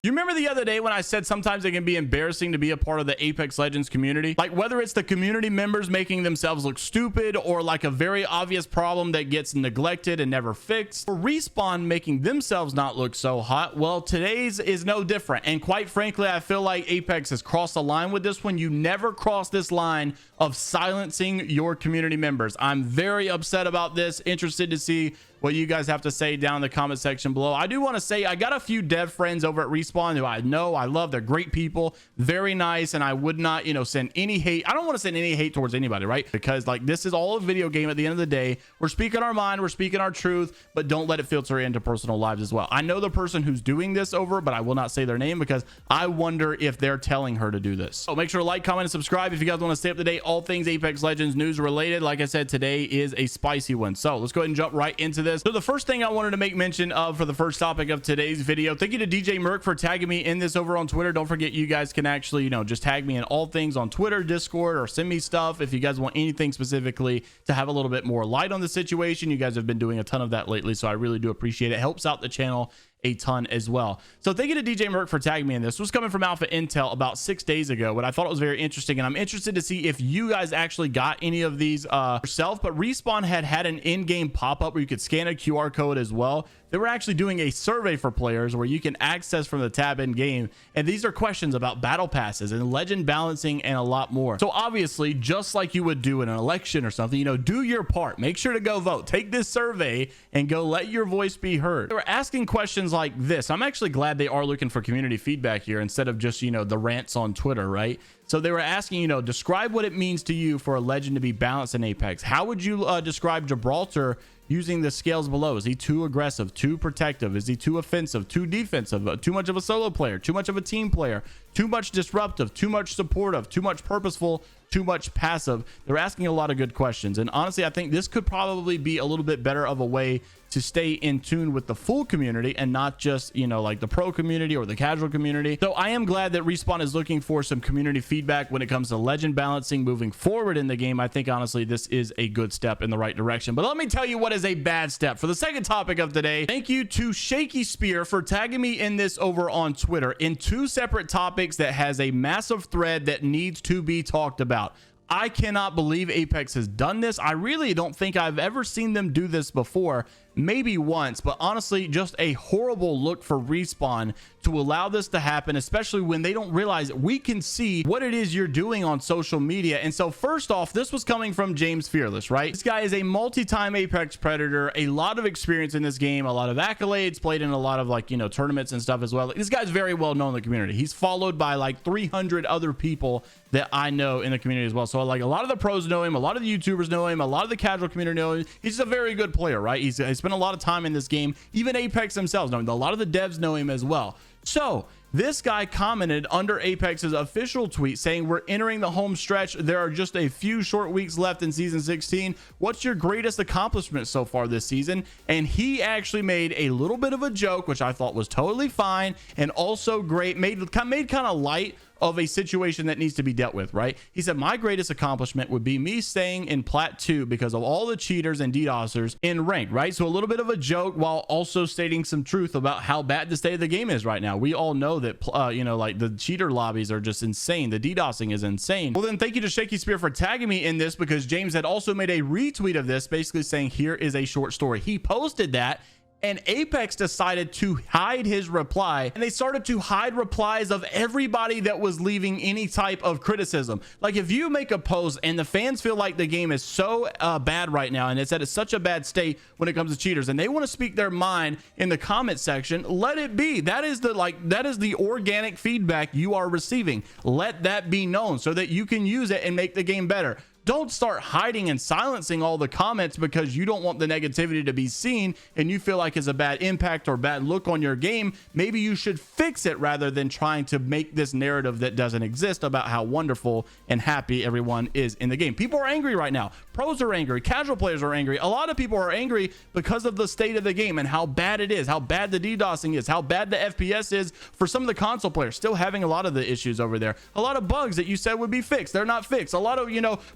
You remember the other day when I said sometimes it can be embarrassing to be a part of the Apex Legends community? Like whether it's the community members making themselves look stupid or like a very obvious problem that gets neglected and never fixed, or Respawn making themselves not look so hot. Well, today's is no different. And quite frankly, I feel like Apex has crossed the line with this one. You never cross this line of silencing your community members. I'm very upset about this. Interested to see what you guys have to say down in the comment section below. I do want to say I got a few dev friends over at Respawn who I know, I love. They're great people, very nice, and I would not, send any hate. I don't want to send any hate towards anybody, right? Because like this is all a video game at the end of the day. We're speaking our mind, we're speaking our truth, but don't let it filter into personal lives as well. I know the person who's doing this over, but I will not say their name because I wonder if they're telling her to do this. So make sure to like, comment, and subscribe if you guys want to stay up to date, all things Apex Legends news related. Like I said, today is a spicy one. So let's go ahead and jump right into this. So the first thing I wanted to make mention of for the first topic of today's video, thank you to JMeyels for tagging me in this over on Twitter. Don't forget, you guys can actually, just tag me in all things on Twitter, Discord, or send me stuff if you guys want anything specifically to have a little bit more light on the situation. You guys have been doing a ton of that lately, so I really do appreciate it. It helps out the channel a ton as well. So thank you to JMeyels for tagging me in this. This was coming from Alpha Intel about 6 days ago, but I thought it was very interesting, and I'm interested to see if you guys actually got any of these yourself. But Respawn had an in-game pop-up where you could scan a QR code as well. They were actually doing a survey for players where you can access from the tab in game, and these are questions about battle passes and legend balancing and a lot more. So obviously, just like you would do in an election or something, do your part. Make sure to go vote. Take this survey and go let your voice be heard. They were asking questions like this. I'm actually glad they are looking for community feedback here instead of just the rants on Twitter, right? So they were asking, describe what it means to you for a legend to be balanced in Apex. How would you describe Gibraltar using the scales below? Is he too aggressive, too protective? Is he too offensive, too defensive, too much of a solo player, too much of a team player, too much disruptive, too much supportive, too much purposeful, too much passive? They're asking a lot of good questions, and honestly, I think this could probably be a little bit better of a way to stay in tune with the full community and not just like the pro community or the casual community. So I am glad that Respawn is looking for some community feedback when it comes to legend balancing moving forward in the game. I think honestly this is a good step in the right direction, but let me tell you what is a bad step. For the second topic of today, thank you to Shaky Spear for tagging me in this over on Twitter in 2 separate topics that has a massive thread that needs to be talked about. I cannot believe Apex has done this. I really don't think I've ever seen them do this before. Maybe once, but honestly, just a horrible look for Respawn to allow this to happen, especially when they don't realize we can see what it is you're doing on social media. And so first off, this was coming from James Fearless, right? This guy is a multi-time Apex Predator, a lot of experience in this game, a lot of accolades, played in a lot of tournaments and stuff as well. This guy's very well known in the community. He's followed by like 300 other people that I know in the community as well. So like a lot of the pros know him, a lot of the YouTubers know him, a lot of the casual community know him. He's just a very good player, right? He's spent a lot of time in this game. Even Apex themselves know him. A lot of the devs know him as well. So this guy commented under Apex's official tweet saying, we're entering the home stretch. There are just a few short weeks left in season 16. What's your greatest accomplishment so far this season? And he actually made a little bit of a joke, which I thought was totally fine and also great, made kind of light of a situation that needs to be dealt with, right? He said, my greatest accomplishment would be me staying in Plat 2 because of all the cheaters and DDoSers in rank, right? So a little bit of a joke while also stating some truth about how bad the state of the game is right now. We all know that, like the cheater lobbies are just insane. The DDoSing is insane. Well, then thank you to Shaky Spear for tagging me in this, because James had also made a retweet of this, basically saying, here is a short story. He posted that, and Apex decided to hide his reply, and they started to hide replies of everybody that was leaving any type of criticism. Like if you make a post and the fans feel like the game is so bad right now, and it's at such a bad state when it comes to cheaters, and they want to speak their mind in the comment section, let it be. That is the organic feedback you are receiving. Let that be known so that you can use it and make the game better. Don't start hiding and silencing all the comments because you don't want the negativity to be seen and you feel like it's a bad impact or bad look on your game. Maybe you should fix it rather than trying to make this narrative that doesn't exist about how wonderful and happy everyone is in the game. People are angry right now. Pros are angry. Casual players are angry. A lot of people are angry because of the state of the game and how bad it is, how bad the DDoSing is, how bad the FPS is for some of the console players. Still having a lot of the issues over there. A lot of bugs that you said would be fixed. They're not fixed. A lot of,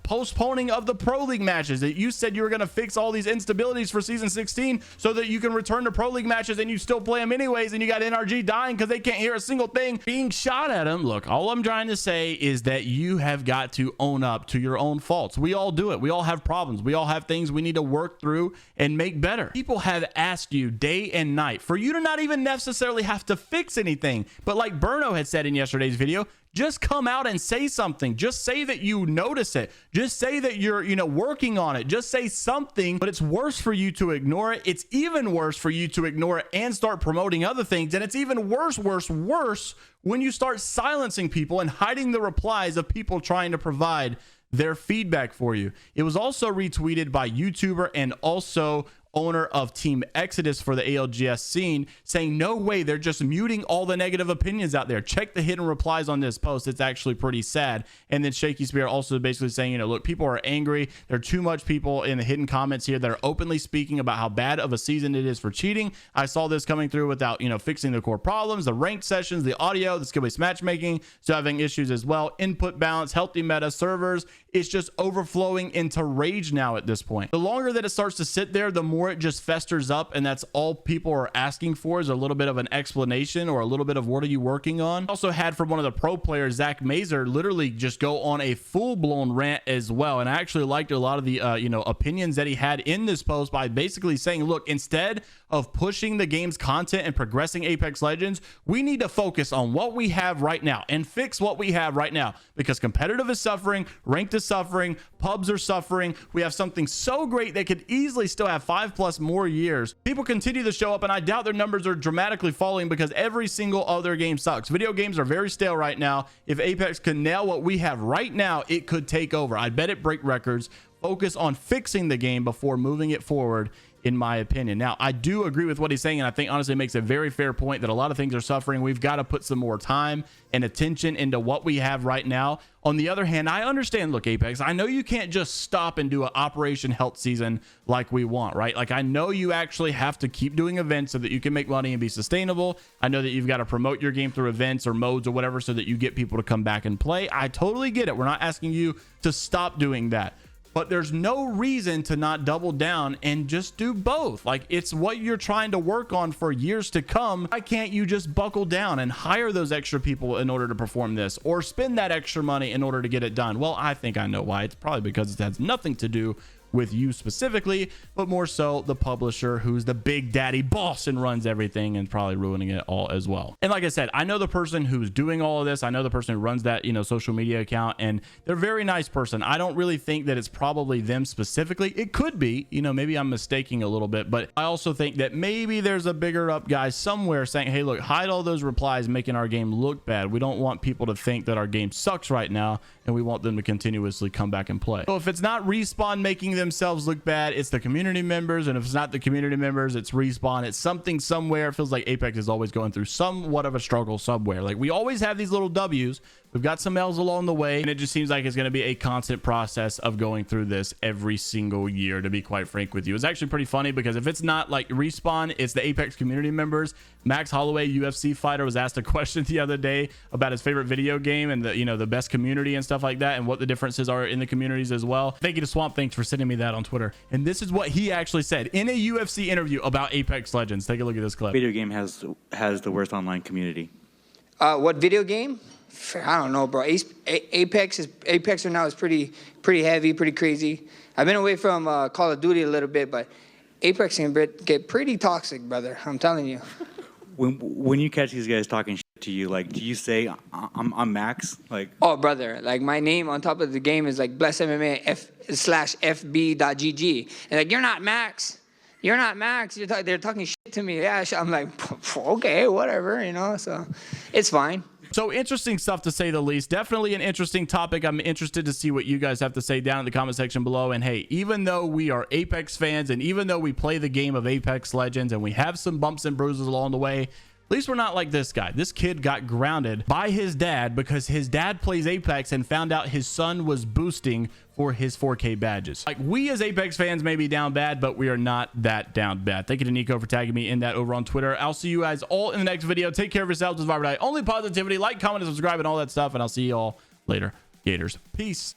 post postponing of the Pro League matches. That you said you were going to fix all these instabilities for season 16 so that you can return to Pro League matches and you still play them anyways, and you got NRG dying because they can't hear a single thing being shot at them. Look, all I'm trying to say is that you have got to own up to your own faults. We all do it. We all have problems. We all have things we need to work through and make better. People have asked you day and night for you to not even necessarily have to fix anything, but like Burno had said in yesterday's video, just come out and say something. Just say that you notice it. Just say that you're, working on it. Just say something. But it's worse for you to ignore it. It's even worse for you to ignore it and start promoting other things. And it's even worse when you start silencing people and hiding the replies of people trying to provide their feedback for you. It was also retweeted by YouTuber and also owner of Team Exodus for the ALGS scene, saying no way, they're just muting all the negative opinions out there. Check the hidden replies on this post. It's actually pretty sad. And then Shaky Spear also basically saying, look, people are angry. There are too much people in the hidden comments here that are openly speaking about how bad of a season it is for cheating. I saw this coming through without fixing the core problems, the ranked sessions, the audio, the skill-based matchmaking, so having issues as well, input balance, healthy meta, servers. It's just overflowing into rage now at this point. The longer that it starts to sit there, the more it just festers up, and that's all people are asking for is a little bit of an explanation or a little bit of what are you working on. Also had from one of the pro players, JMeyels, literally just go on a full-blown rant as well, and I actually liked a lot of the opinions that he had in this post by basically saying, look, instead of pushing the game's content and progressing Apex Legends, we need to focus on what we have right now and fix what we have right now, because competitive is suffering, ranked is suffering, pubs are suffering. We have something so great that could easily still have 5+ more years. People continue to show up, and I doubt their numbers are dramatically falling because every single other game sucks. Video games are very stale right now. If Apex could nail what we have right now, it could take over. I bet it break records. Focus on fixing the game before moving it forward, in my opinion. Now, I do agree with what he's saying, and I think honestly it makes a very fair point that a lot of things are suffering. We've got to put some more time and attention into what we have right now. On the other hand, I understand, look, Apex, I know you can't just stop and do an Operation Health season like we want, right? Like, I know you actually have to keep doing events so that you can make money and be sustainable. I know that you've got to promote your game through events or modes or whatever so that you get people to come back and play. I totally get it. We're not asking you to stop doing that. But there's no reason to not double down and just do both. Like, it's what you're trying to work on for years to come. Why can't you just buckle down and hire those extra people in order to perform this, or spend that extra money in order to get it done? Well, I think I know why. It's probably because it has nothing to do with you specifically, but more so the publisher, who's the big daddy boss and runs everything, and probably ruining it all as well. And like I said, I know the person who's doing all of this. I know the person who runs that social media account, and they're a very nice person. I don't really think that it's probably them specifically. It could be, maybe I'm mistaking a little bit, but I also think that maybe there's a bigger up guy somewhere saying, hey, look, hide all those replies making our game look bad. We don't want people to think that our game sucks right now, and we want them to continuously come back and play. So if it's not Respawn making themselves look bad, it's the community members, and if it's not the community members, it's Respawn. It's something somewhere. It feels like Apex is always going through somewhat of a struggle somewhere. Like, we always have these little W's. We've got some L's along the way, and it just seems like it's going to be a constant process of going through this every single year, to be quite frank with you. It's actually pretty funny because if it's not like Respawn, it's the Apex community members. Max Holloway, UFC fighter, was asked a question the other day about his favorite video game and the best community and stuff like that, and what the differences are in the communities as well. Thank you to Swamp Things for sending me that on Twitter. And this is what he actually said in a UFC interview about Apex Legends. Take a look at this clip. Video game has the worst online community. What video game? I don't know, bro. Apex right now is pretty heavy, pretty crazy. I've been away from Call of Duty a little bit, but Apex can get pretty toxic, brother. I'm telling you. When you catch these guys talking shit to you, like, do you say I'm Max? Like, oh, brother, like my name on top of the game is like Bless MMA /FB.GG, and like, you're not Max. You're not Max. They're talking shit to me. Yeah, I'm like, okay, whatever, So it's fine. So interesting stuff, to say the least. Definitely an interesting topic. I'm interested to see what you guys have to say down in the comment section below. And hey, even though we are Apex fans, and even though we play the game of Apex Legends, and we have some bumps and bruises along the way, at least we're not like this guy. This kid got grounded by his dad because his dad plays Apex and found out his son was boosting for his 4K badges. Like, we as Apex fans may be down bad, but we are not that down bad. Thank you to Nico for tagging me in that over on Twitter. I'll see you guys all in the next video. Take care of yourselves. This is Viber Only positivity. Like, comment, and subscribe, and all that stuff. And I'll see you all later. Gators. Peace.